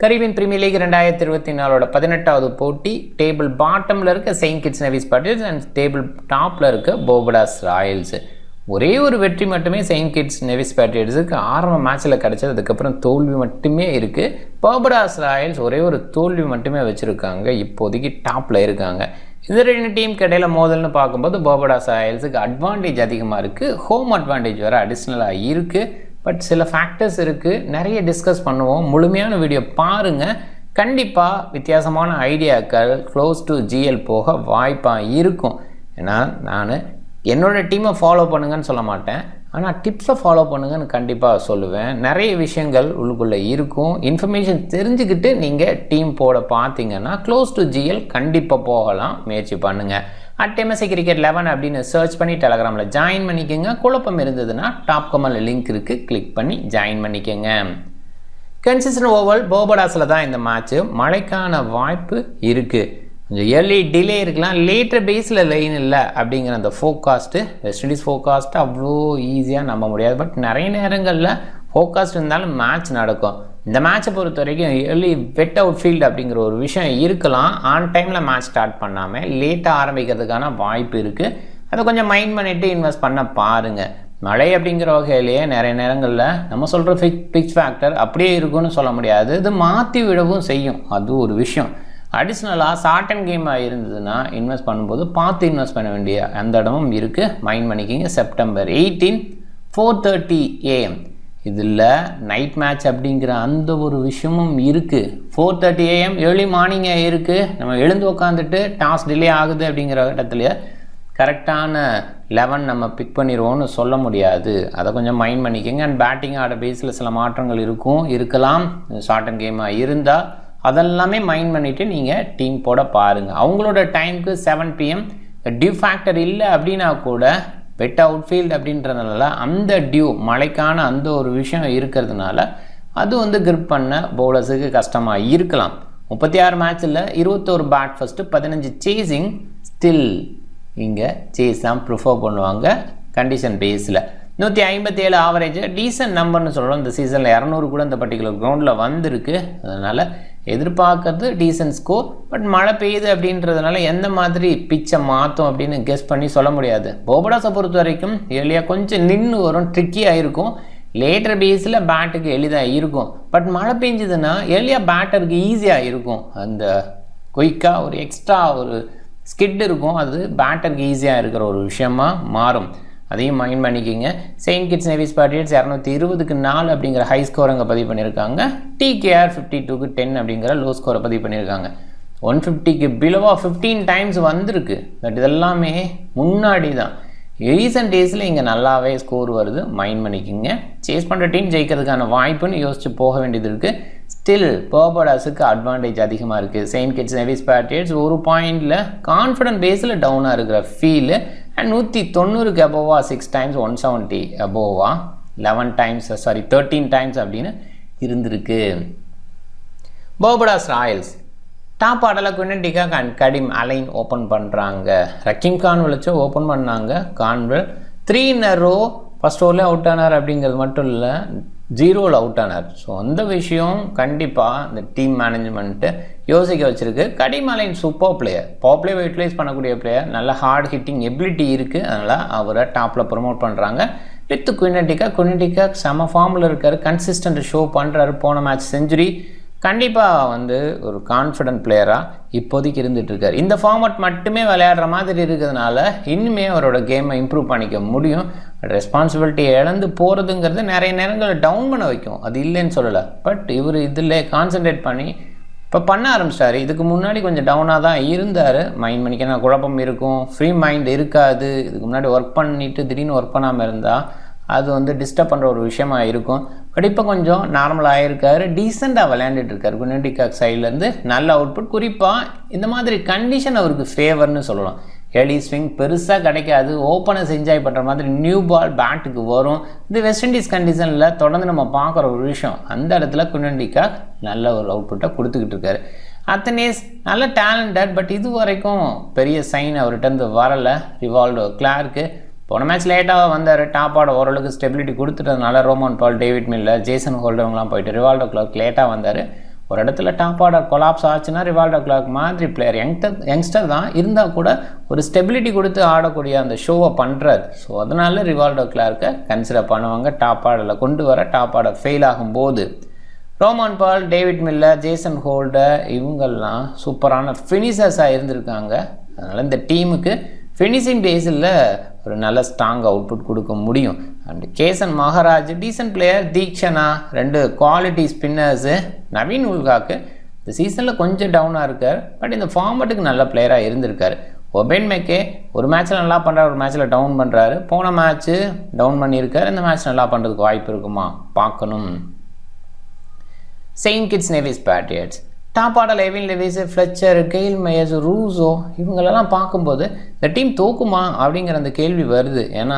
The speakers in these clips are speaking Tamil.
கரீபியன் பிரீமியர் லீக் 2024 18வது போட்டி டேபிள் பாட்டமில் இருக்க Saint Kitts Nevis Patriots and table டாப்பில் இருக்க போபடாஸ் ராயல்ஸ். ஒரே ஒரு வெற்றி மட்டுமே செயின்ட் கிட்ஸ் நெவிஸ் பேட்ரியட்ஸுக்கு ஆரம்ப மேட்ச்சில் கிடச்சது. அதுக்கப்புறம் தோல்வி மட்டுமே இருக்குது. போபடாஸ் ராயல்ஸ் ஒரே ஒரு தோல்வி மட்டுமே வச்சுருக்காங்க. இப்போதைக்கு டாப்பில் இருக்காங்க. இந்த ரெண்டு டீமுக்கு இடையில மோதல்னு பார்க்கும்போது போபடாஸ் ராயல்ஸுக்கு அட்வான்டேஜ் அதிகமாக இருக்குது. ஹோம் அட்வான்டேஜ் வேறு அடிஷ்னலாக இருக்குது. பட் சில ஃபேக்டர்ஸ் இருக்குது, நிறைய டிஸ்கஸ் பண்ணுவோம். முழுமையான வீடியோ பாருங்கள். கண்டிப்பாக வித்தியாசமான ஐடியாக்கள் க்ளோஸ் டு ஜிஎல் போக வாய்ப்பாக இருக்கும். ஏன்னா நான் என்னோடய டீமை ஃபாலோ பண்ணுங்கன்னு சொல்ல மாட்டேன், ஆனால் டிப்ஸை ஃபாலோ பண்ணுங்கன்னு கண்டிப்பாக சொல்லுவேன். நிறைய விஷயங்கள் உள்ளுக்குள்ளே இருக்கும். இன்ஃபர்மேஷன் தெரிஞ்சுக்கிட்டு நீங்கள் டீம் போட பார்த்தீங்கன்னா க்ளோஸ் டு ஜிஎல் கண்டிப்பாக போகலாம். முயற்சி பண்ணுங்கள். @MSI Cricket 11 அப்படின்னு சர்ச் பண்ணி டெலகிராமில் ஜாயின் பண்ணிக்கோங்க. குழப்பம் இருந்ததுன்னா டாப் கமெண்ட்ல லிங்க் இருக்குது, கிளிக் பண்ணி ஜாயின் பண்ணிக்கோங்க. கன்சிஸ்டன்ட் ஓவல் போபடாஸில் தான் இந்த மேட்ச்சு. மழைக்கான வாய்ப்பு இருக்குது. கொஞ்சம் ஏர்லி டிலே இருக்கலாம். லேட்டர் பேஸில் லைன் இல்லை அப்படிங்கிற அந்த ஃபோக்காஸ்ட்டு, வெஸ்ட் இண்டீஸ் ஃபோக்காஸ்ட்டு அவ்வளோ ஈஸியாக நம்ப முடியாது. பட் நிறைய நேரங்களில் ஃபோக்காஸ்ட் இருந்தாலும் மேட்ச் நடக்கும். இந்த மேட்சை பொறுத்த வரைக்கும் ஏர்லி வெட் அவுட் ஃபீல்டு அப்படிங்கிற ஒரு விஷயம் இருக்கலாம். ஆன் டைமில் மேட்ச் ஸ்டார்ட் பண்ணாமல் லேட்டாக ஆரம்பிக்கிறதுக்கான வாய்ப்பு இருக்குது. அதை கொஞ்சம் மைண்ட் பண்ணிவிட்டு இன்வெஸ்ட் பண்ண பாருங்கள். மழை அப்படிங்கிற வகையிலேயே நிறைய நேரங்களில் நம்ம சொல்கிற பிச் ஃபேக்டர் அப்படியே இருக்குன்னு சொல்ல முடியாது. இது மாற்றி விடவும் செய்யும். அது ஒரு விஷயம். அடிஷ்னலாக ஷார்ட் அண்ட் கேமாக இருந்ததுன்னா இன்வெஸ்ட் பண்ணும்போது பார்த்து இன்வெஸ்ட் பண்ண வேண்டிய அந்த இடமும் இருக்குது. மைண்ட் பண்ணிக்கிங்க. September 18 4:30 AM. இதில் நைட் மேட்ச் அப்படிங்கிற அந்த ஒரு விஷயமும் இருக்குது. 4:30 AM ஏர்லி மார்னிங்காக இருக்குது. நம்ம எழுந்து உட்காந்துட்டு டாஸ் டிலே ஆகுது அப்படிங்கிற இடத்துல கரெக்டான 11 நம்ம பிக் பண்ணிடுவோம்னு சொல்ல முடியாது. அதை கொஞ்சம் மைண்ட் பண்ணிக்கோங்க. அண்ட் பேட்டிங் ஆட பேஸில் சில மாற்றங்கள் இருக்கலாம். ஷார்ட் அண்ட் கேமாக இருந்தால் அதெல்லாமே மைண்ட் பண்ணிவிட்டு நீங்கள் டீம் போட பாருங்கள். அவங்களோட டைமுக்கு 7 PM டியூ ஃபேக்டர் இல்லை அப்படின்னா கூட வெட் அவுட்ஃபீல்டு அப்படின்றதுனால அந்த டியூ மழைக்கான அந்த ஒரு விஷயம் இருக்கிறதுனால அது கிரிப் பண்ண பவுலர்ஸுக்கு கஷ்டமாக இருக்கலாம். 36 மேட்ச்சில் 21 பேட் ஃபஸ்ட்டு 15 சேசிங். ஸ்டில் இங்கே சேஸ் தான் ப்ரிஃபர் பண்ணுவாங்க கண்டிஷன் பேஸில். 157 ஆவரேஜ் டீசன்ட் நம்பர்னு சொல்கிறோம். இந்த சீசனில் 200 கூட இந்த பர்டிகுலர் கிரவுண்டில் வந்திருக்கு. அதனால் எதிர்பார்க்கறது டீசன்ட் ஸ்கோர். பட் மழை பெய்யுது அப்படின்றதுனால எந்த மாதிரி பிச்சை மாற்றும் அப்படின்னு கெஸ் பண்ணி சொல்ல முடியாது. போபடாஸை பொறுத்த வரைக்கும் ஏர்லியாக கொஞ்சம் நின்று வரும், ட்ரிக்கியாக இருக்கும். லேட்டர் பேஸில் பேட்டுக்கு எளிதாக இருக்கும். பட் மழை பெஞ்சதுன்னா ஏர்லியாக பேட்டருக்கு ஈஸியாக இருக்கும். அந்த குயிக்காக ஒரு எக்ஸ்ட்ரா ஒரு ஸ்கிட் இருக்கும். அது பேட்டருக்கு ஈஸியாக இருக்கிற ஒரு விஷயமா மாறும். அதையும் மைண்ட் பண்ணிக்கிங்க. செயின்ட் கிட்ஸ் நெவிஸ் பேட்ரியட்ஸ் 220க்கு 4 அப்படிங்கிற ஹை ஸ்கோர் அங்கே பதிவு பண்ணியிருக்காங்க. TKR 52க்கு 10 அப்படிங்கிற லோ ஸ்கோரை பதிவு பண்ணியிருக்காங்க. 150க்கு பிலோவாக 15 டைம்ஸ் வந்திருக்கு. பட் இதெல்லாமே முன்னாடி தான். ரீசன்ட் டேஸில் இங்கே நல்லாவே ஸ்கோர் வருது. மைண்ட் பண்ணிக்கிங்க. சேஸ் பண்ணுற டீம் ஜெயிக்கிறதுக்கான வாய்ப்புன்னு யோசிச்சு போக வேண்டியது இருக்குது. ஸ்டில் போபடாஸுக்கு அட்வான்டேஜ் அதிகமாக இருக்குது. செயின்ட் கிட்ஸ் நெவிஸ் பேட்ரியட்ஸ் ஒரு பாயிண்டில் கான்ஃபிடன்ட் பேஸில் டவுனாக இருக்கிற ஃபீலு. அண்ட் 190க்கு அபோவா 6 டைம்ஸ், 170 அபோவா 13 டைம்ஸ் அப்படின்னு இருந்திருக்கு. போபடாஸ் ராயல்ஸ் டாப் ஆடல Quinton and Kadeem Alleyne open பண்ணுறாங்க. ரக்கிம் கான்வெல் வச்சு ஓப்பன் பண்ணாங்க. Cornwall 3 in a row first ஓவர்லேயே அவுட் ஆனார் அப்படிங்கிறது மட்டும் இல்லை, 0ல் அவுட் ஆனார். ஸோ அந்த விஷயம் கண்டிப்பாக இந்த டீம் மேனேஜ்மெண்ட்டு யோசிக்க வச்சுருக்கு. Kadeem Alleyne super player, power பிளேவை யூட்டிலைஸ் பண்ணக்கூடிய பிளேயர், நல்ல ஹார்ட் ஹிட்டிங் எபிலிட்டி இருக்குது. அதனால் அவரை டாப்பில் ப்ரொமோட் பண்ணுறாங்க. வித் குவிண்டன் செம ஃபார்மில் இருக்கார். கன்சிஸ்டன்ட் ஷோ பண்ணுறாரு. போன மேட்ச் செஞ்சுரி. கண்டிப்பாக ஒரு கான்ஃபிடென்ட் பிளேயராக இப்போதைக்கு இருந்துகிட்ருக்கார். இந்த ஃபார்மட் மட்டுமே விளையாடுற மாதிரி இருக்கிறதுனால இன்னுமே அவரோட கேமை இம்ப்ரூவ் பண்ணிக்க முடியும். ரெஸ்பான்சிபிலிட்டியை இழந்து போகிறதுங்கிறது நிறைய நேரங்களில் டவுன் பண்ண வைக்கும். அது இல்லைன்னு சொல்லலை. பட் இவர் இதில் கான்சன்ட்ரேட் பண்ணி இப்போ பண்ண ஆரம்பிச்சிட்டாரு. இதுக்கு முன்னாடி கொஞ்சம் டவுனாக தான் இருந்தார். மைண்ட் பண்ணிக்க குழப்பம் இருக்கும், ஃப்ரீ மைண்ட் இருக்காது. இதுக்கு முன்னாடி ஒர்க் பண்ணிவிட்டு திடீர்னு ஒர்க் பண்ணாமல் இருந்தால் அது டிஸ்டர்ப் பண்ணுற ஒரு விஷயமா இருக்கும். பட் இப்போ கொஞ்சம் நார்மலாக இருக்கார். டீசெண்டாக விளையாண்டுட்டு இருக்கார். குவிண்டன் சைட்லேருந்து நல்ல அவுட்புட். குறிப்பாக இந்த மாதிரி கண்டிஷன் அவருக்கு ஃபேவர்னு சொல்லலாம். ஏர்லி ஸ்விங் பெருசாக கிடைக்காது. ஓப்பனர்ஸ் என்ஜாய் பண்ணுற மாதிரி நியூ பால் பேட்டுக்கு வரும். இது வெஸ்ட் இண்டீஸ் கண்டிஷனில் தொடர்ந்து நம்ம பார்க்குற ஒரு விஷயம். அந்த இடத்துல குவிண்டன் நல்ல ஒரு அவுட்புட்டை கொடுத்துக்கிட்டு இருக்காரு. அத்தனேஸ் நல்ல டேலண்டட். பட் இது வரைக்கும் பெரிய சைன் அவர்கிட்ட வரலை. ரிவால்டோ கிளார்க்கு போன மேட்ச் லேட்டாக வந்தார். டாப் ஆட ஓரளவுக்கு ஸ்டெபிலிட்டி கொடுத்துட்டதுனால ரோமன் பால், டேவிட் மில்லர், ஜேசன் ஹோல்டர்லாம் போயிட்டு ரிவால்டோ கிளார்க் லேட்டாக வந்தார். ஒரு இடத்துல டாப் ஆர்டர் கொலாப்ஸ் ஆச்சுன்னா ரிவால்டோ கிளார்க் மாதிரி பிளேயர் யங்ஸ்டர் தான் இருந்தால் கூட ஒரு ஸ்டெபிலிட்டி கொடுத்து ஆடக்கூடிய அந்த ஷோவை பண்ணுறாரு. ஸோ அதனால ரிவால்டோ கிளார்க்கை கன்சிடர் பண்ணுவாங்க டாப் ஆர்டரில் கொண்டு வர. டாப் ஆர்டர் ஃபெயில் ஆகும்போது ரோமான் பால், டேவிட் மில்லர், ஜேசன் ஹோல்டர் இவங்கெல்லாம் சூப்பரான ஃபினிஷர்ஸாக இருந்திருக்காங்க. அதனால் இந்த டீமுக்கு ஃபினிஷிங் டேஸில் ஒரு நல்ல ஸ்ட்ராங் அவுட்புட் கொடுக்க முடியும். And Keshav Maharaj decent player, Theekshana 2 quality spinners. Naveen உல்காக்கு இந்த சீசனில் கொஞ்சம் டவுனாக இருக்கார், பட் இந்த ஃபார்மேட்டுக்கு நல்ல பிளேயராக இருந்திருக்காரு. ஒபேன் மெக்கே ஒரு மேட்ச்சில் நல்லா பண்ணுறாரு, ஒரு மேட்ச்சில் டவுன் பண்ணுறாரு. போன மேட்ச்சு டவுன் பண்ணியிருக்காரு, இந்த மேட்ச் நல்லா பண்ணுறதுக்கு வாய்ப்பு இருக்குமா பார்க்கணும். Saint Kitts Nevis Patriots top order Evin Lewis, Fletcher, Kyle Mayers, Rossouw இவங்களெல்லாம் பார்க்கும்போது இந்த டீம் தோக்குமா அப்படிங்கிற அந்த கேள்வி வருது. ஏன்னா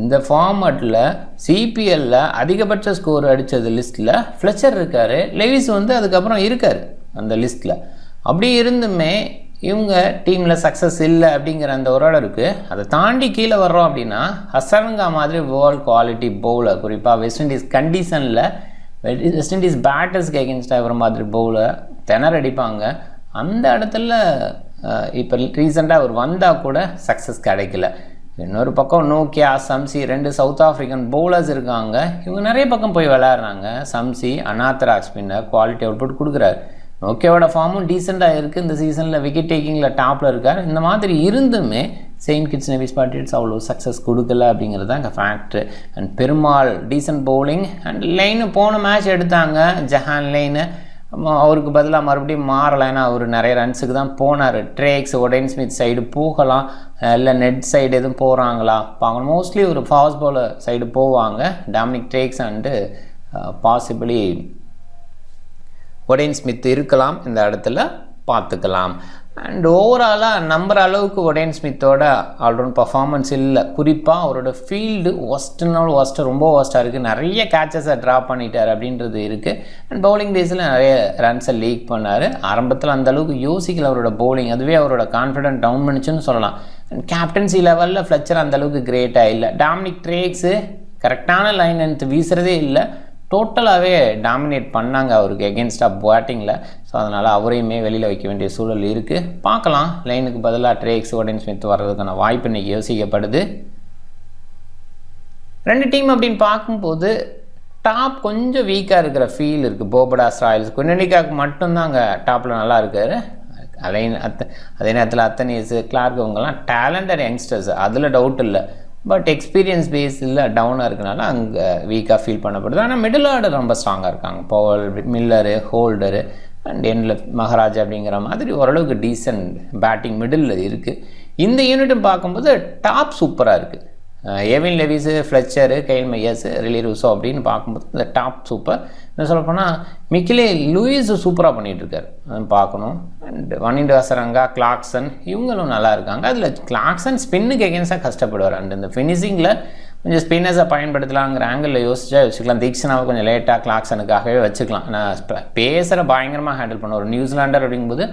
இந்த ஃபார்மேட்டில் சிபிஎல்லில் அதிகபட்ச ஸ்கோர் அடித்தது லிஸ்ட்டில் ஃப்ளெச்சர் இருக்கார், லெவிஸ் அதுக்கப்புறம் இருக்கார் அந்த லிஸ்ட்டில். அப்படி இருந்துமே இவங்க டீமில் சக்ஸஸ் இல்லை அப்படிங்கிற அந்த ஒரு இடம் இருக்குது. அதை தாண்டி கீழே வர்றோம் அப்படின்னா ஹசரங்கா மாதிரி வேர்ல்ட் குவாலிட்டி பவுலர், குறிப்பாக வெஸ்ட் இண்டீஸ் கண்டிஷனில் வெஸ்ட் இண்டீஸ் பேட்டர்ஸ்க்கு எகென்ஸ்டாக வர மாதிரி பவுலர் திணறடிப்பாங்க. அந்த இடத்துல இப்போ ரீசெண்டாக அவர் வந்தால் கூட சக்ஸஸ் கிடைக்கல. இன்னொரு பக்கம் Nokia, Shamsi 2 south African bowlers இருக்காங்க. இவங்க நிறைய பக்கம் போய் விளையாடுறாங்க. சம்சி அனாத்ராக் ஸ்பின்னர் குவாலிட்டி அவுட்புட் கொடுக்குறாரு. நோக்கியாவோட ஃபார்மும் டீசெண்டாக இருக்குது. இந்த சீசனில் விக்கெட் டேக்கிங்கில் டாப்பில் இருக்கார். இந்த மாதிரி இருந்துமே செயின்ட் கிட்ஸ் நெவிஸ் பேட்ரியட்ஸ் அவ்வளோ சக்ஸஸ் கொடுக்கல அப்படிங்கிறது தான் இங்கே factor. And Perumal decent bowling. And லைனு போன மேட்ச் எடுத்தாங்க ஜஹான் லைனு, அவருக்கு பதிலாக மறுபடியும் மாறலாம். ஏன்னா அவர் நிறைய ரன்ஸுக்கு தான் போனார். ட்ரேக்ஸ், ஒடேன் ஸ்மித் சைடு போகலாம், இல்லை நெட் சைடு எதுவும் போகிறாங்களா பார்க்கணும். மோஸ்ட்லி ஒரு ஃபாஸ்ட் பவுலர் சைடு போவாங்க. Dominic Drakes and possibly Odean Smith இருக்கலாம், இந்த இடத்துல பார்த்துக்கலாம். அண்ட் ஓவராலாக நம்புற அளவுக்கு ஒடேன் ஸ்மித்தோட ஆல்ரவுண்ட் பர்ஃபார்மன்ஸ் இல்லை. குறிப்பாக அவரோட ஃபீல்டு ஒஸ்ட்டு ரொம்ப ஒஸ்ட்டாக இருக்குது. நிறைய கேச்சஸை ட்ராப் பண்ணிட்டார் அப்படின்றது இருக்குது. அண்ட் பவுலிங் டேஸில் நிறைய ரன்ஸை லீக் பண்ணார். ஆரம்பத்தில் அந்தளவுக்கு யோசிக்கல அவரோட பவுலிங், அதுவே அவரோட கான்ஃபிடென்ட் டவுன் பண்ணிச்சுன்னு சொல்லலாம். அண்ட் கேப்டன்சி லெவலில் ஃப்ளெச்சர் அந்தளவுக்கு கிரேட்டாக இல்லை. டாமினிக் ட்ரேக்ஸு கரெக்டான லைன் எடுத்து வீசுகிறதே இல்லை. டோட்டலாகவே டாமினேட் பண்ணாங்க அவருக்கு எகென்ஸ்டாக பேட்டிங்கில். ஸோ அதனால் அவரையுமே வெளியில் வைக்க வேண்டிய சூழல் இருக்குது. பார்க்கலாம், லைனுக்கு பதிலாக ட்ரேக்ஸ், ஒடேன் ஸ்மித் வர்றதுக்கான வாய்ப்பு இன்றைக்கி யோசிக்கப்படுது. 2 டீம் அப்படின்னு பார்க்கும்போது டாப் கொஞ்சம் வீக்காக இருக்கிற ஃபீல் இருக்குது. போபடாஸ் ராயல்ஸ், குன்னடிக்காக்கு மட்டும்தான் அங்கே டாப்பில் நல்லா இருக்கார். அதே நேரத்தில் அத்தனீஸ், கிளார்க் இவங்கெல்லாம் டேலண்டட் யங்ஸ்டர்ஸ், அதில் டவுட் இல்லை. பட் எக்ஸ்பீரியன்ஸ் பேஸில் டவுனாக இருக்கனால அங்கே வீக்காக ஃபீல் பண்ணப்படுது. ஆனால் மிடில் ஆர்டர் ரொம்ப ஸ்ட்ராங்காக இருக்காங்க. பவல், மில்லரு, ஹோல்டரு அண்ட் எண்டில் மகாராஜா அப்படிங்கிற மாதிரி ஓரளவுக்கு டீசன்ட் பேட்டிங் மிடில் இருக்குது. இந்த யூனிட்டும் பார்க்கும்போது டாப் சூப்பராக இருக்குது. Evin Lewis, ஃப்ளெச்சரு, GAIL மையர்ஸு, really Rousseau அப்படின்னு பார்க்கும்போது இந்த டாப் சூப்பர். என்ன சொல்லப்போனால் மிக்கிலே லூயிஸ் சூப்பராக பண்ணிகிட்ருக்காரு, அது பார்க்கணும். அண்ட் வனிண்டு ஹசரங்கா, கிளாக்சன் இவங்களும் நல்லா இருக்காங்க. அதில் கிளாக்சன் ஸ்பின்னுக்கு எகென்ஸ்டாக கஷ்டப்படுவார். அண்ட் இந்த ஃபினிஷிங்கில் கொஞ்சம் ஸ்பின்னர்ஸை பயன்படுத்தலாங்கிற ஆங்கிளில் யோசிச்சுக்கலாம். தீக்ஷனாவை கொஞ்சம் லேட்டாக கிளாக்சனுக்காகவே வச்சுக்கலாம். நான் பேசரை பயங்கரமாக ஹேண்டில் பண்ண ஒரு நியூசிலாண்டர் அப்படிங்கும்போது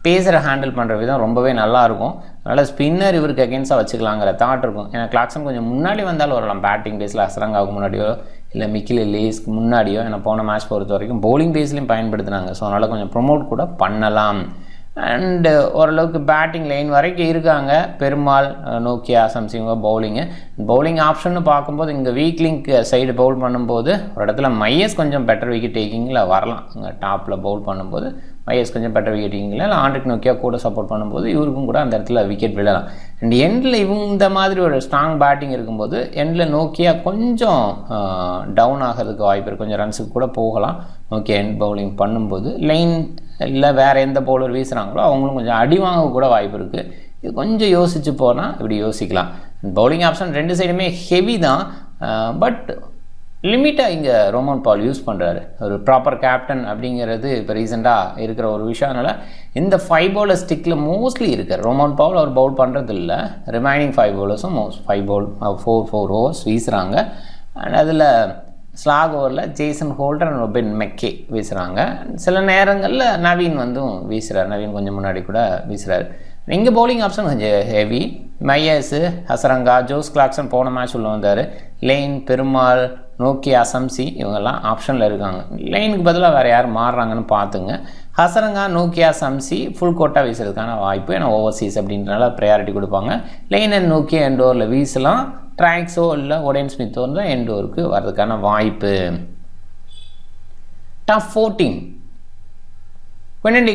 பேசரை ஹேண்டில் பண்ணுற விதம் ரொம்பவே நல்லாயிருக்கும். அதனால் ஸ்பின்னர் இவருக்கு அகென்ஸ்டாக வச்சுக்கலாங்கிற தாட் இருக்கும். ஏன்னா கிளாக்சன் கொஞ்சம் முன்னாடி வந்தாலும் வரலாம். பேட்டிங் டேஸில் ஹசரங்காவுக்கு முன்னாடியோ இல்லை மிக்கில் லீஸ்க்கு முன்னாடியோ, ஏன்னா போன மேட்ச் பொறுத்த வரைக்கும் பவுலிங் டேஸ்லையும் பயன்படுத்தினாங்க. ஸோ அதனால் கொஞ்சம் ப்ரொமோட் கூட பண்ணலாம். அண்டு ஓரளவுக்கு பேட்டிங் லைன் வரைக்கும் இருக்காங்க. பெருமாள், நோக்கியா, சம்சிங்க பவுலிங் ஆப்ஷன்னு பார்க்கும்போது இங்கே வீக் லிங்க் சைடு பவுல் பண்ணும்போது ஒரு இடத்துல மையஸ் கொஞ்சம் பெட்டர் விக்கெட் டேக்கிங்கில் வரலாம். அங்கே டாப்பில் பவுல் பண்ணும்போது மையஸ் கொஞ்சம் பெட்டர் விக்கெட் டேக்கிங்கில், இல்லை ஆண்ட்ரிக் நோக்கியா கூட சப்போர்ட் பண்ணும்போது இவருக்கும் கூட அந்த இடத்துல விக்கெட் விழலாம். அண்ட் எண்டில் இந்த மாதிரி ஒரு ஸ்ட்ராங் பேட்டிங் இருக்கும்போது எண்டில் நோக்கியா கொஞ்சம் டவுன் ஆகிறதுக்கு வாய்ப்பு இருக்குது. கொஞ்சம் ரன்ஸுக்கு கூட போகலாம் நோக்கியா எண்ட் பவுலிங் பண்ணும்போது. லைன் இல்லை வேறு எந்த பவுலர் வீசுகிறாங்களோ அவங்களும் கொஞ்சம் அடி வாங்க கூட வாய்ப்பு இருக்குது. இது கொஞ்சம் யோசித்து போனால் இப்படி யோசிக்கலாம். பவுலிங் ஆப்ஷன் 2 சைடுமே ஹெவி தான். பட் லிமிட்டாக இங்கே ரோமான் பால் யூஸ் பண்ணுறாரு. ஒரு ப்ராப்பர் கேப்டன் அப்படிங்கிறது இப்போ ரீசெண்டாக இருக்கிற ஒரு விஷயம். அதனால் இந்த 5 பவுலர் ஸ்டிக்கில் மோஸ்ட்லி இருக்கார். ரோமான் பால் அவர் பவுல் பண்ணுறது இல்லை. ரிமைனிங் 5 பவுலர்ஸும் 4 ஓவர்ஸ் வீசுகிறாங்க. அண்ட் அதில் ஸ்லாக் ஓவரில் ஜேசன் ஹோல்டர் அண்ட் ரொபின் மெக்கே வீசுகிறாங்க. சில நேரங்களில் நவீன் வீசுகிறார். நவீன் கொஞ்சம் முன்னாடி கூட வீசுகிறார். இங்கே பவுலிங் ஆப்ஷன் கொஞ்சம் ஹெவி. மையர்ஸு, ஹசரங்கா, ஜோஸ் கிளாக்சன் போன மேட்ச் உள்ள வந்தார். லேன், பெருமாள், நோக்கியா சம்சி இவங்கெல்லாம் ஆப்ஷனில் இருக்காங்க. லைனுக்கு பதிலாக வேறு யார் மாறுறாங்கன்னு பார்த்துங்க. ஹசரங்கா நோக்கியா சம்சி ஃபுல் கோட்டா வீசுறதுக்கான வாய்ப்பு, ஏன்னா ஓவர்சீஸ் அப்படின்றனால ப்ரையாரிட்டி கொடுப்பாங்க. லைன் அண்ட் நோக்கியா எண்டோரில் வீசலாம். ட்ராக்ஸோ இல்லை ஒடேன் ஸ்மித்தோ தான் எண்டோருக்கு வர்றதுக்கான வாய்ப்பு. Top 14 Quinton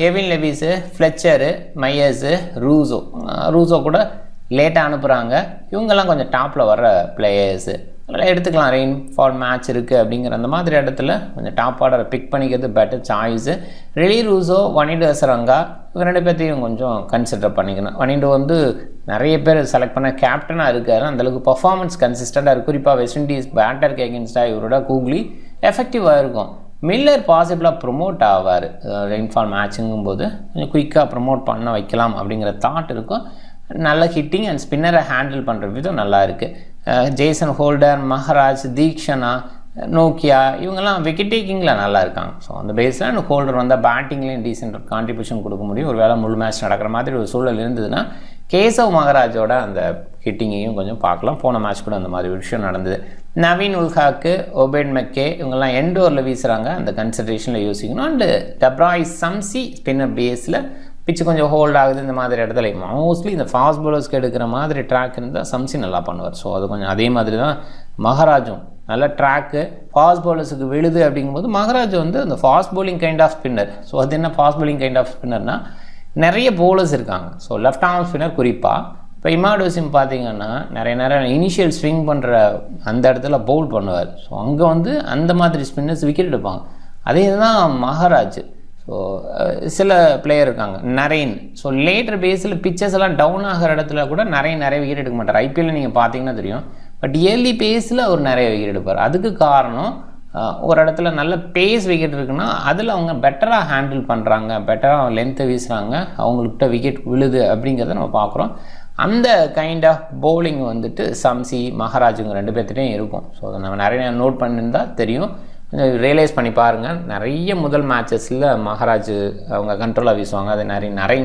Evin Lewis, Fletcher, Mayers, Rossouw கூட லேட்டாக அனுப்புகிறாங்க. இவங்கெல்லாம் கொஞ்சம் டாப்பில் வர்ற பிளேயர்ஸு, அதெல்லாம் எடுத்துக்கலாம். ரெயின்ஃபால் மேட்ச் இருக்குது அப்படிங்கிற அந்த மாதிரி இடத்துல கொஞ்சம் டாப் ஆர்டரை பிக் பண்ணிக்கிறது better choice. Rilee Rossouw, Wanindu Hasaranga இவங்க 2 பேர்த்தையும் கொஞ்சம் கன்சிடர் பண்ணிக்கணும். வனிடோ வந்து நிறைய பேர் செலக்ட் பண்ண கேப்டனாக இருக்கார். அந்தளவுக்கு பர்ஃபார்மன்ஸ் கன்சிஸ்டண்ட்டாக இருக்குது. குறிப்பாக வெஸ்ட் இண்டீஸ் பேட்டருக்கு எகென்ஸ்டாக இவரோட கூகுளி எஃபெக்டிவாக இருக்கும். மில்லர் பாசிபிளாக ப்ரொமோட் ஆவார். ரெயின்ஃபால் மேட்சுங்கும் போது கொஞ்சம் குயிக்காக ப்ரொமோட் பண்ண வைக்கலாம் அப்படிங்கிற தாட் இருக்கும். நல்ல ஹிட்டிங் அண்ட் ஸ்பின்னரை ஹேண்டில் பண்ணுற விதம் நல்லா இருக்குது. ஜேசன் ஹோல்டர், மஹராஜ், தீக்ஷனா, நோக்கியா இவங்கெல்லாம் விக்கெட் டேக்கிங்கில் நல்லா இருக்காங்க. ஸோ அந்த பேஸில் எனக்கு ஹோல்டர் வந்தால் பேட்டிங்லேயும் டீசென்ட் கான்ட்ரிபியூஷன் கொடுக்க முடியும். ஒரு வேளை முழு மேட்ச் நடக்கிற மாதிரி ஒரு சூழல் இருந்ததுன்னா கேசவ் மகராஜோட அந்த ஹிட்டிங்கையும் கொஞ்சம் பார்க்கலாம். போன மேட்ச் கூட அந்த மாதிரி விஷயம் நடந்தது. நவீன் உல்ஹாக்கு, ஒபேட் மெக்கே இவங்கெல்லாம் எண்டோரில் வீசுகிறாங்க. அந்த கன்சிடரேஷனில் யோசிக்கணும். அண்டு டப்ராய் சம்சி ஸ்பின்னர் பேஸில் பிச்சு கொஞ்சம் ஹோல்ட் ஆகுது. இந்த மாதிரி இடத்துல மோஸ்ட்லி இந்த ஃபாஸ்ட் பவுலர்ஸ்க்கு எடுக்கிற மாதிரி ட்ராக் இருந்தால் சம்சி நல்லா பண்ணுவார். ஸோ அது கொஞ்சம் அதே மாதிரி தான் மகராஜும் நல்ல ட்ராக்கு ஃபாஸ்ட் பவுலர்ஸுக்கு விழுது அப்படிங்கும்போது மகராஜ் வந்து அந்த fast bowling kind off spinner. So அது என்ன ஃபாஸ்ட் பவுலிங் கைண்ட் ஆஃப் ஸ்பின்னர்னால் நிறைய பவுலர்ஸ் இருக்காங்க. ஸோ லெஃப்ட் ஆர்ம் ஸ்பின்னர் குறிப்பாக இப்போ இமாட் வசிம் பார்த்தீங்கன்னா நிறைய நேரம் இனிஷியல் ஸ்விங் பண்ணுற அந்த இடத்துல பவுல் பண்ணுவார். ஸோ அங்கே வந்து அந்த மாதிரி ஸ்பின்னர்ஸ் விக்கெட் எடுப்பாங்க. அதே தான் மகராஜ். ஸோ சில பிளேயர் இருக்காங்க நரேன். ஸோ லேட்டர் பேஸில் பிச்சர்ஸ் எல்லாம் டவுன் ஆகிற இடத்துல கூட நிறைய விக்கெட் எடுக்க மாட்டார். ஐபிஎல்ல நீங்கள் பார்த்தீங்கன்னா தெரியும். பட் ஏர்லி பேஸில் அவர் நிறைய விக்கெட் எடுப்பார். அதுக்கு காரணம் ஒரு இடத்துல நல்ல பேஸ் விக்கெட் இருக்குன்னா அதில் அவங்க பெட்டராக ஹேண்டில் பண்ணுறாங்க, பெட்டராக லென்த்தை வீசுகிறாங்க, அவங்கள்கிட்ட விக்கெட் விழுது அப்படிங்கிறத நம்ம பார்க்குறோம். அந்த கைண்ட் ஆஃப் பவுலிங் வந்துட்டு சம்சி, மகராஜுங்க 2 பேர்த்திட்டையும் இருக்கும். ஸோ அதை நம்ம நிறைய நோட் பண்ணியிருந்தால் தெரியும். கொஞ்சம் ரியலைஸ் பண்ணி பாருங்கள். நிறைய முதல் மேட்சஸில் மகராஜ் அவங்க கண்ட்ரோலாக வீசுவாங்க. அது நிறைய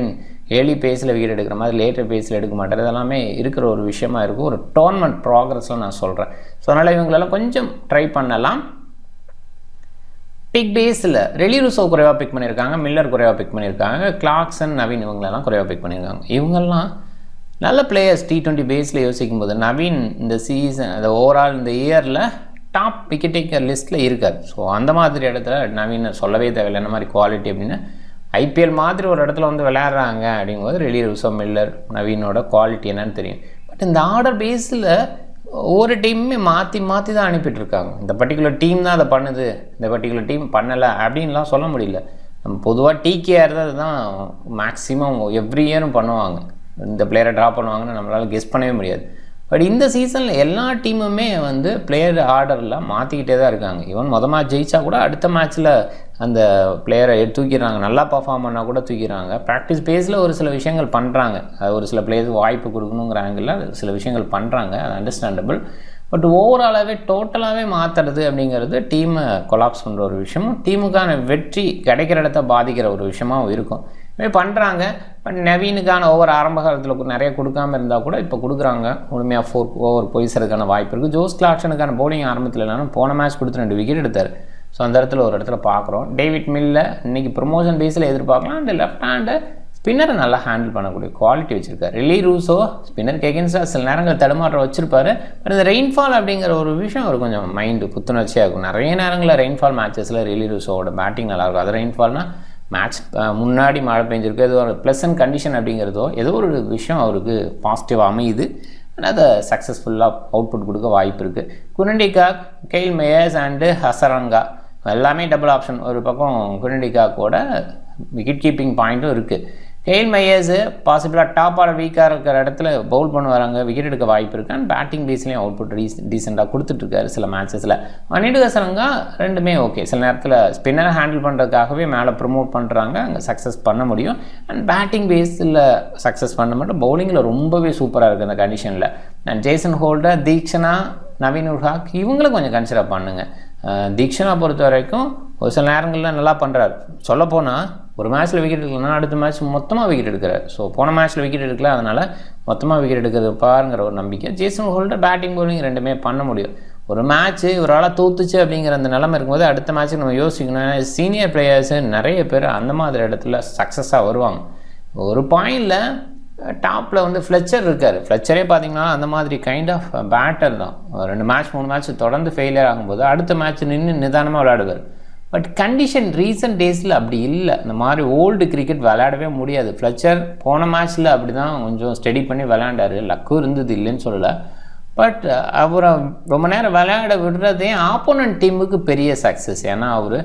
ஏர்லி பேஸில் விக்கெட் எடுக்கிற மாதிரி லேட்டர் பேஸில் எடுக்க மாட்டார். இதெல்லாமே இருக்கிற ஒரு விஷயமா இருக்கும். ஒரு டோர்னமெண்ட் ப்ராக்ரஸில் நான் சொல்கிறேன். ஸோ அதனால் இவங்களெல்லாம் கொஞ்சம் ட்ரை பண்ணலாம். பிக் பேஸில் ரெலி ரூசோ குறைவாக பிக் பண்ணியிருக்காங்க, மில்லர் குறைவாக பிக் பண்ணியிருக்காங்க, கிளார்க்சன், நவீன் இவங்களெல்லாம் குறைவாக பிக் பண்ணியிருக்காங்க. இவங்கெல்லாம் நல்ல பிளேயர்ஸ். T20 பேஸில் யோசிக்கும் போது நவீன் இந்த சீசன் அந்த ஓவரால் இந்த இயரில் டாப் விக்கெட் டேக்கர் லிஸ்ட்டில் இருக்கார். ஸோ அந்த மாதிரி இடத்துல நவீன் சொல்லவே தேவையில்லை. என்ன மாதிரி குவாலிட்டி அப்படின்னா ஐபிஎல் மாதிரி ஒரு இடத்துல வந்து விளையாடுறாங்க அப்படிங்கும்போது ரெலி ரூசோ, மில்லர், நவீனோட குவாலிட்டி என்னன்னு தெரியும். பட் இந்த ஆர்டர் பேஸில் ஒவ்வொரு டீமுமே மாற்றி தான் அனுப்பிட்டுருக்காங்க. இந்த பர்டிகுலர் டீம் தான் அதை பண்ணுது, இந்த பர்டிகுலர் டீம் பண்ணலை அப்படின்லாம் சொல்ல முடியல. நம்ம பொதுவாக டிகேஆர் தான் அதுதான் மேக்ஸிமம் எவ்ரி இயரும் பண்ணுவாங்க. இந்த பிளேயரை ட்ராப் பண்ணுவாங்கன்னு நம்மளால் கெஸ் பண்ணவே முடியாது. பட் இந்த சீசனில் எல்லா டீமுமே வந்து பிளேயர் ஆர்டரில் மாற்றிக்கிட்டே தான் இருக்காங்க. ஈவன் மேட்ச் ஜெயிச்சா கூட அடுத்த மேட்ச்சில் அந்த பிளேயரை தூக்கிடுறாங்க. நல்லா பர்ஃபார்ம் பண்ணால் கூட தூக்கிடுறாங்க. ப்ராக்டிஸ் பேஸில் ஒரு சில விஷயங்கள் பண்ணுறாங்க. அது ஒரு சில பிளேயர்ஸ் வாய்ப்பு கொடுக்கணுங்கிற ஆங்கிளில் சில விஷயங்கள் பண்ணுறாங்க. அது அண்டர்ஸ்டாண்டபிள். பட் ஓவராலாகவே டோட்டலாகவே மாற்றுறது அப்படிங்கிறது டீமை கொலாப்ஸ் பண்ணுற ஒரு விஷயமும் டீமுக்கான வெற்றி கிடைக்கிற இடத்த பாதிக்கிற ஒரு விஷயமாகவும் இருக்கும். இதுமாதிரி பண்ணுறாங்க. பட் நவீனுக்கான ஓவர் ஆரம்ப காலத்தில் நிறைய கொடுக்காமல் இருந்தால் கூட இப்போ கொடுக்குறாங்க. முழுமையாக 4 ஓவர் போயிடுறதுக்கான வாய்ப்பு இருக்குது. ஜோஸ் கிளார்க்சனுக்கான பவுலிங் ஆரம்பத்தில் இல்லைனா போன மேட்ச் கொடுத்து 2 விக்கெட் எடுத்தார். ஸோ அந்த இடத்துல ஒரு இடத்துல பார்க்குறோம். டேவிட் மில்லை இன்றைக்கி ப்ரொமோஷன் பேஸில் எதிர்பார்க்கலாம். அண்ட் லெஃப்ட் ஹேண்டு ஸ்பின்னரை நல்லா ஹேண்டில் பண்ணக்கூடிய குவாலிட்டி வச்சுருக்காரு. ரெலி ரூசோ ஸ்பின்னருக்கு எகென்ஸ்டாக சில நேரங்கள் தடுமாற்றம் வச்சுருப்பாரு. பட் இந்த ரெயின்ஃபால் அப்படிங்கிற ஒரு விஷயம் ஒரு கொஞ்சம் மைண்டு புத்துணர்ச்சியாக இருக்கும். நிறைய நேரங்களில் ரெயின்ஃபால் மேட்சஸில் ரெலி ரூசோவோட பேட்டிங் நல்லாயிருக்கும். அது ரெயின்ஃபால்னால் மேட்ச் முன்னாடி மழை பெஞ்சிருக்கு, ஏதோ ஒரு ப்ளசன்ட் கண்டிஷன் அப்படிங்கிறதோ ஏதோ ஒரு விஷயம் அவருக்கு பாசிட்டிவாக அமையுது. ஆனால் அதை சக்ஸஸ்ஃபுல்லாக அவுட்புட் கொடுக்க வாய்ப்பு இருக்குது. குரண்டிகாக், கெயில் மேயர்ஸ் அண்டு ஹசரங்கா எல்லாமே டபுள் ஆப்ஷன். ஒரு பக்கம் குரண்டிகாக்கோட விக்கெட் கீப்பிங் பாயிண்ட்டும் இருக்குது. கெயில் மையர்ஸு பாசிபிளாக டாப் ஆர்டர் வீக்காக இருக்கிற இடத்துல பவுல் பண்ணுவாங்க, விக்கெட் எடுக்க வாய்ப்பு இருக்குது. அண்ட் பேட்டிங் பேஸ்லேயும் அவுட்புட் டீசெண்டாக கொடுத்துட்ருக்காரு சில மேட்சஸில். வனிடோ ஹசரங்கா 2மே ஓகே. சில நேரத்தில் ஸ்பின்னரை ஹேண்டில் பண்ணுறதுக்காகவே மேலே ப்ரொமோட் பண்ணுறாங்க, அங்கே சக்ஸஸ் பண்ண முடியும். அண்ட் பேட்டிங் பேஸில் சக்ஸஸ் பண்ண மட்டும் பவுலிங்கில் ரொம்பவே சூப்பராக இருக்குது அந்த கண்டிஷனில். And Jason Holder, Theekshana, Naveen Ul Haq இவங்கள கொஞ்சம் கன்சிடர் பண்ணுங்கள். தீக்ஷனா பொறுத்த வரைக்கும் ஒரு சில நேரங்களில் நல்லா பண்ணுறாரு. சொல்லப்போனால் ஒரு மேட்ச்சில் விக்கெட் எடுக்கலன்னா அடுத்த மேட்ச் மொத்தமாக விக்கெட் எடுக்கிறார். ஸோ போன மேட்ச்சில் விக்கெட் எடுக்கல, அதனால் மொத்தமாக விக்கெட் எடுக்கிறது பாருங்கிற ஒரு நம்பிக்கை. ஜேசன் ஹோல்டர் பேட்டிங் பவுலிங் 2மே பண்ண முடியும். ஒரு மேட்ச்சு இவரால் தோத்துச்சு அப்படிங்கிற அந்த நிலைமை இருக்கும்போது அடுத்த மேட்ச்சுக்கு நம்ம யோசிக்கணும். சீனியர் பிளேயர்ஸு நிறைய பேர் அந்த மாதிரி இடத்துல சக்ஸஸாக வருவாங்க. ஒரு பாயிண்டில் டாப்பில் வந்து ஃப்ளெச்சர் இருக்கார். ஃப்ளெச்சரே பார்த்திங்கன்னா அந்த மாதிரி கைண்ட் ஆஃப் பேட்டர் தான். 2 மேட்ச் 3 மேட்ச் தொடர்ந்து ஃபெயிலியர் ஆகும்போது அடுத்த மேட்ச் நின்று நிதானமாக விளையாடுவார். பட் கண்டிஷன் ரீசன்ட் டேஸில் அப்படி இல்லை. இந்த மாதிரி ஓல்டு கிரிக்கெட் விளையாடவே முடியாது. ஃப்ளெச்சர் போன மேட்ச்சில் அப்படி தான் கொஞ்சம் ஸ்டடி பண்ணி விளையாண்டார். லக்கும் இருந்தது இல்லைன்னு சொல்லலை. பட் அவரை ரொம்ப நேரம் விளையாட விடுறதே ஆப்போனன்ட் டீமுக்கு பெரிய சக்ஸஸ். ஏன்னா அவர்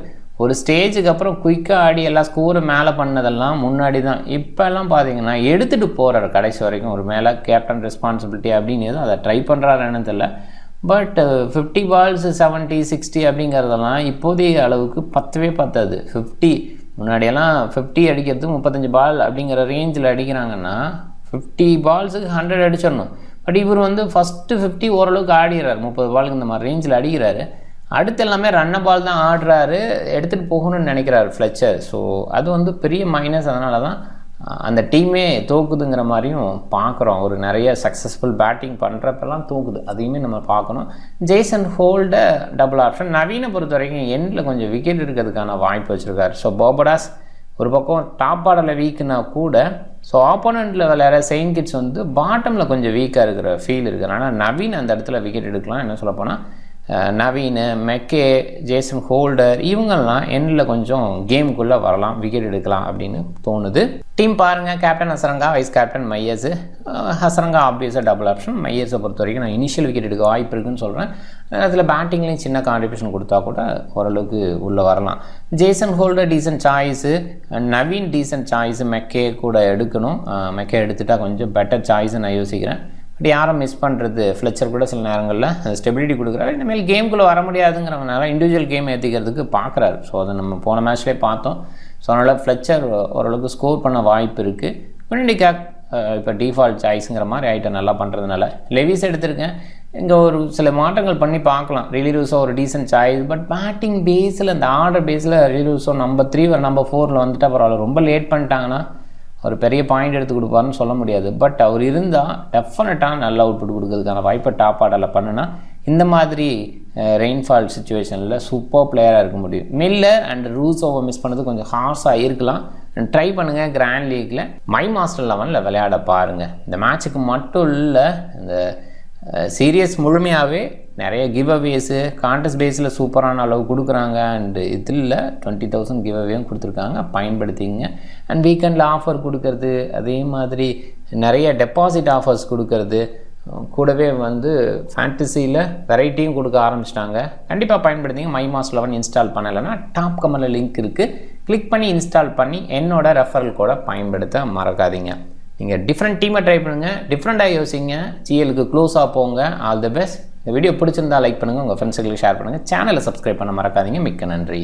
ஒரு ஸ்டேஜுக்கு அப்புறம் குயிக்காக ஆடி எல்லா ஸ்கோரை மேலே பண்ணதெல்லாம் முன்னாடி தான். இப்போல்லாம் பார்த்தீங்கன்னா எடுத்துகிட்டு போகிறார் கடைசி வரைக்கும். ஒரு மேலே கேப்டன் ரெஸ்பான்சிபிலிட்டி அப்படின்னு எதுவும் அதை ட்ரை பண்ணுறாருன்னு தெரியல. பட் 50 balls 70 60 அப்படிங்கிறதெல்லாம் இப்போதைய அளவுக்கு பத்தவே பத்தாது. 50 முன்னாடியெல்லாம் 50 அடிக்கிறதுக்கு 35 பால் அப்படிங்கிற ரேஞ்சில் அடிக்கிறாங்கன்னா 50 balls-க்கு 100 அடிச்சிடணும். பட் இவர் வந்து ஃபஸ்ட்டு 50 ஓரளவுக்கு ஆடிடுறாரு. 30 பாலுக்கு இந்த மாதிரி ரேஞ்சில் அடிக்கிறாரு. அடுத்து எல்லாமே ரன்ன பால் தான் ஆடுறாரு. எடுத்துகிட்டு போகணும்னு நினைக்கிறாரு ஃப்ளெச்சர். ஸோ அது வந்து பெரிய மைனஸ். அதனால தான் அந்த டீமே தோக்குதுங்கிற மாதிரியும் பார்க்குறோம். ஒரு நிறைய சக்ஸஸ்ஃபுல் பேட்டிங் பண்ணுறப்பெல்லாம் தோக்குது, அதையுமே நம்ம பார்க்கணும். Jason Holder double option. நவீனை பொறுத்த வரைக்கும் எண்டில் கொஞ்சம் விக்கெட் எடுக்கிறதுக்கான வாய்ப்பு வச்சுருக்காரு. ஸோ போபடாஸ் ஒரு பக்கம் டாப் ஆர்டரில் வீக்குனா கூட ஸோ ஆப்போனண்ட்டில் விளையாட செயின்ட் கிட்ஸ் வந்து பாட்டமில் கொஞ்சம் வீக்காக இருக்கிற ஃபீல் இருக்குது. ஆனால் நவீன் அந்த இடத்துல விக்கெட் எடுக்கலாம். என்ன சொல்லப்போனால் நவீன், மெக்கே, ஜேசன் ஹோல்டர் இவங்கெல்லாம் எண்டில் கொஞ்சம் கேமுக்குள்ளே வரலாம், விக்கெட் எடுக்கலாம் அப்படின்னு தோணுது. டீம் பாருங்கள். Captain Hasaranga, vice captain Mayers. Hasaranga ஆப்வியஸாக டபுள் ஆப்ஷன். மையர்ஸை பொறுத்த வரைக்கும் நான் இனிஷியல் விக்கெட் எடுக்க வாய்ப்பு இருக்குன்னு சொல்கிறேன். அதில் பேட்டிங்லேயும் சின்ன கான்ட்ரிபியூஷன் கொடுத்தா கூட ஓரளவுக்கு உள்ளே வரலாம். Jason holder descent choice, Naveen descent choice. McKay கூட எடுக்கணும். மெக்கே எடுத்துட்டால் கொஞ்சம் பெட்டர் சாய்ஸு நான் யோசிக்கிறேன். அப்படி யாரும் மிஸ் பண்ணுறது. ஃப்ளெச்சர் கூட சில நேரங்களில் ஸ்டெபிலிட்டி கொடுக்குறாரு. இனிமேல் கேமுக்குள்ளே வர முடியாதுங்கிறவனால இண்டிவிஜுவல் கேம் ஏற்றிக்கிறதுக்கு பார்க்குறாரு. ஸோ அதை நம்ம போன மேட்ச்லேயே பார்த்தோம். ஸோ அதனால் ஃப்ளெச்சர் ஓரளவுக்கு ஸ்கோர் பண்ண வாய்ப்பு இருக்குது. விண்டிகேக் இப்போ டிஃபால்ட் சாய்ஸுங்கிற மாதிரி ஐட்டம் நல்லா பண்ணுறதுனால லெவிஸ் எடுத்திருக்கேன். இங்கே ஒரு சில மாற்றங்கள் பண்ணி பார்க்கலாம். ரிலீரூஸோ ஒரு டீசன்ட் சாய்ஸ். பட் பேட்டிங் பேஸில் இந்த ஆர்டர் பேஸில் ரிலீரூஸோ நம்பர் 3 நம்பர் 4 வந்துட்டால் பரவாயில்ல. ரொம்ப லேட் பண்ணிட்டாங்கன்னா அவர் பெரிய பாயிண்ட் எடுத்து கொடுப்பாருன்னு சொல்ல முடியாது. பட் அவர் இருந்தால் டெஃபினட்டாக நல்ல அவுட்புட் கொடுக்கறதுக்கான வாய்ப்பை டாப் ஆர்டரில் பண்ணுனா இந்த மாதிரி ரெயின்ஃபால் சுச்சுவேஷனில் சூப்பர் பிளேயராக இருக்க முடியும். மில்லர் அண்ட் ரூசோவை மிஸ் பண்ணது கொஞ்சம் ஹார்ஸாக இருக்கலாம். ட்ரை பண்ணுங்கள். கிராண்ட் லீக்கில் மை மாஸ்டர் 11 விளையாட பாருங்கள். இந்த மேட்ச்சுக்கு மட்டும் இல்லை, இந்த சீரியஸ் முழுமையாகவே நிறைய கிவ் அவேஸு கான்டெஸ்ட் பேஸில் சூப்பரான அளவு கொடுக்குறாங்க. அண்டு இதில் 20,000 கிவ் அவேயும் கொடுத்துருக்காங்க, பயன்படுத்திங்க. அண்ட் வீக்கெண்டில் ஆஃபர் கொடுக்கறது, அதே மாதிரி நிறைய டெபாசிட் ஆஃபர்ஸ் கொடுக்கறது, கூடவே வந்து ஃபேண்டசியில் வெரைட்டியும் கொடுக்க ஆரம்பிச்சிட்டாங்க. கண்டிப்பாக பயன்படுத்திங்க. மை மாஸ் 11 இன்ஸ்டால் பண்ணலைன்னா டாப் கமெண்டில் லிங்க் இருக்குது, கிளிக் பண்ணி இன்ஸ்டால் பண்ணி என்னோட ரெஃபரல் கோடை பயன்படுத்த மறக்காதீங்க. நீங்கள் டிஃப்ரெண்ட் டீமை ட்ரை பண்ணுங்கள், டிஃப்ரெண்ட்டாக யோசிங்க, ஜிஎலுக்கு க்ளோஸாக போங்க. All the best. இந்த வீடியோ பிடிச்சிருந்தா லைக் பண்ணுங்கள், உங்கள் ஃப்ரெண்ட்ஸுகளுக்கு ஷேர் பண்ணுங்கள், சேனலை சப்ஸ்கிரைப் பண்ண மறக்காதீங்க. மிக்க நன்றி.